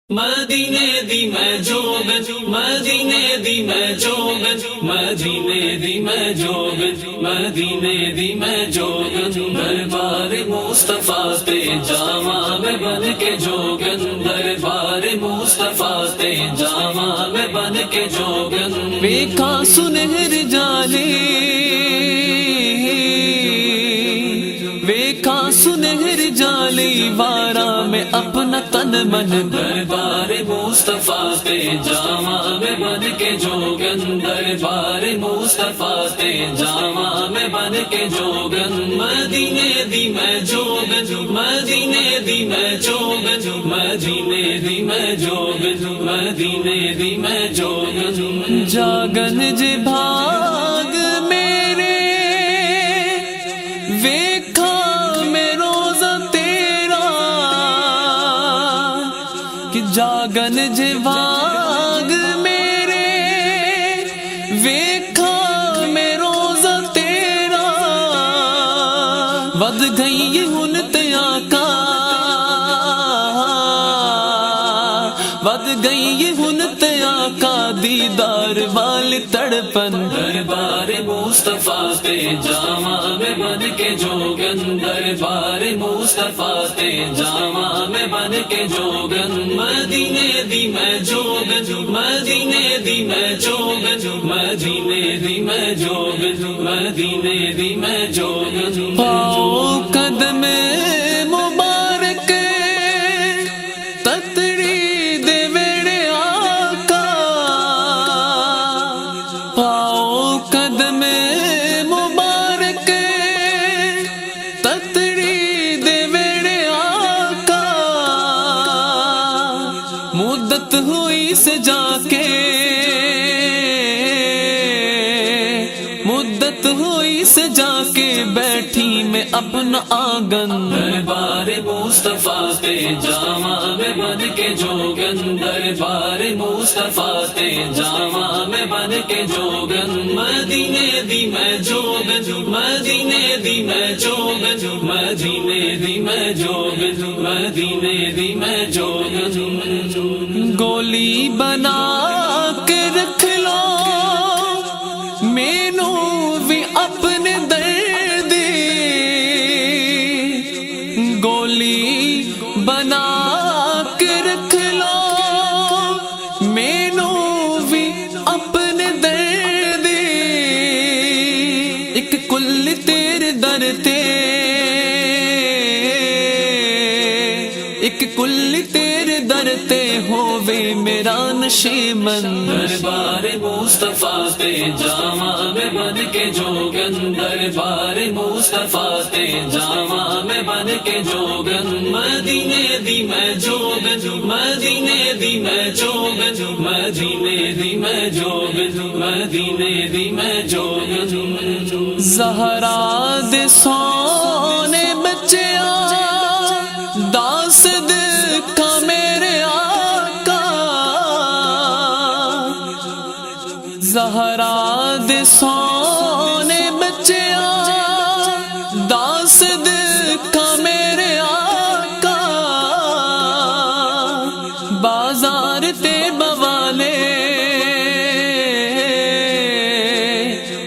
مدینے دی میں جوگ مدینے دی میں جوگ مدینے دی میں جوگ مدینے دی میں جوگ دربار مصطفیٰ تے جاواں میں بن کے جوگن دربار مصطفیٰ تے جاواں میں بن کے جوگن ویکھا سنہر جالی ویکھا سنہر جالی وارا میں اپنا تن من دربار مصطفیٰ تے جاواں میں بن کے جوگن دربار مصطفیٰ تے جاواں میں بن کے جوگن مدینے دی میں جوگن مدینے دی میں جوگن مدینے دی میں جوگن مدینے دی میں جوگن جاگن جے بھاگ میرے ویکھا میں روزہ تیرا کہ جاگن جے بھاگ میرے ویکھا میں روزہ تیرا ود گئی ہن تے آقا ود گئی ہن تے آقا دیدار والی تڑپن دربار مصطفیٰ تے جاواں میں بن کے جوگن دربار مصطفیٰ تے جاواں میں بن کے جوگن مدینے دی میں جوگن مدینے دی میں جوگن مدینے دی میں جوگن مدینے دی میں جوگن پاؤ قدم مبارک تتڑی دے ویڑے آقا پاؤ قدم مبارک تتڑی دے ویڑے آقا مدت ہوئی سے جا کے مدت ہوئی سے جا کے بیٹھی میں اپنا آنگن دربار مصطفیٰ تے جاواں میں بن کے جوگن دربار مصطفیٰ تے جاواں میں بن کے جوگن مدینے دی میں جوگن مدینے دی میں جوگن مدینے دی میں جوگن مدینے دی میں جوگن گولی بنا کے رکھ لو مینو بھی اپنے درد گولی بنا کے رکھ لو مینو بھی اپنے درد ایک کل تیرے در تے ایک کل تیرے در تے ہووے میرا نشیمن دربار مصطفیٰ تے جاواں میں بن کے جوگن دربار مصطفیٰ تے جاواں میں بن کے جوگن مدینے دی میں جوگن مدینے دی میں جوگن مدینے دی میں جوگن مدینے دی میں جوگن زہرا دے سونے بچیاں داس دکھا میرے آقا زہرا دے سونے بچیاں داس دکھا میرے آقا بازار تے بوالے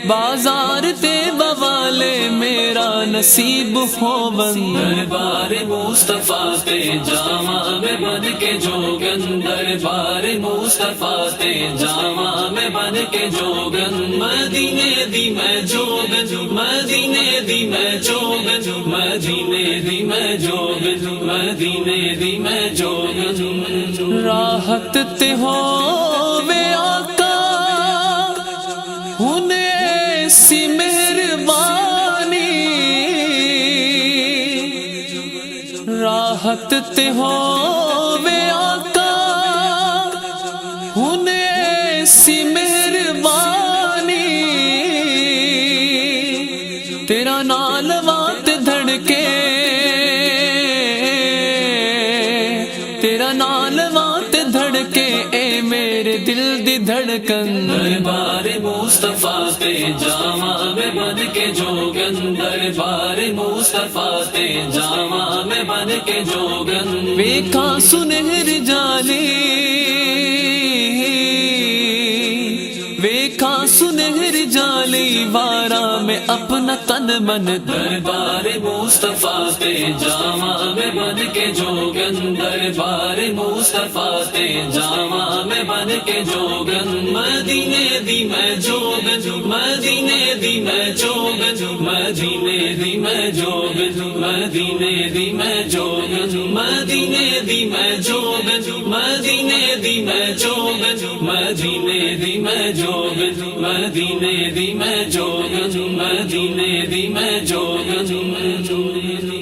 بازار تے بوالے میرا نصیب ہوون دربار مصطفیٰ تے جاواں میں بن کے جوگن دربار مصطفیٰ تے جاواں میں بن کے جوگن مدینے دی میں جوگن مدینے دی میں جوگن مدینے دی میں جوگن مدینے دی میں جوگن راحت تے ہووے آقا ہن ایسی مہربانی راحت تے ہووے آقا ہن ایسی مہربانی تیرا نال وات دھڑکے تیرا نال وات دھڑکے اے میرے دل دی دھڑکن دربار مصطفیٰ تے جاواں میں بن کے جوگن دربار مصطفیٰ تے جاواں میں بن کے جوگن ویکھا سنہری جالی ویکھا سنہری جالی وارا میں اپنا تن من دربار مصطفیٰ تے جاواں میں بن کے جوگن دربار مصطفیٰ تے جاواں میں بن کے جوگن مدینے دی میں جوگن مدینے دی میں جوگن مدینے دی میں جوگن مدینے دی میں جوگن مدینے دی میں جوگن مدینے دی میں جوگن مدینے دی میں جوگن مدینے دی میں جوگن مدینے دی میں جوگن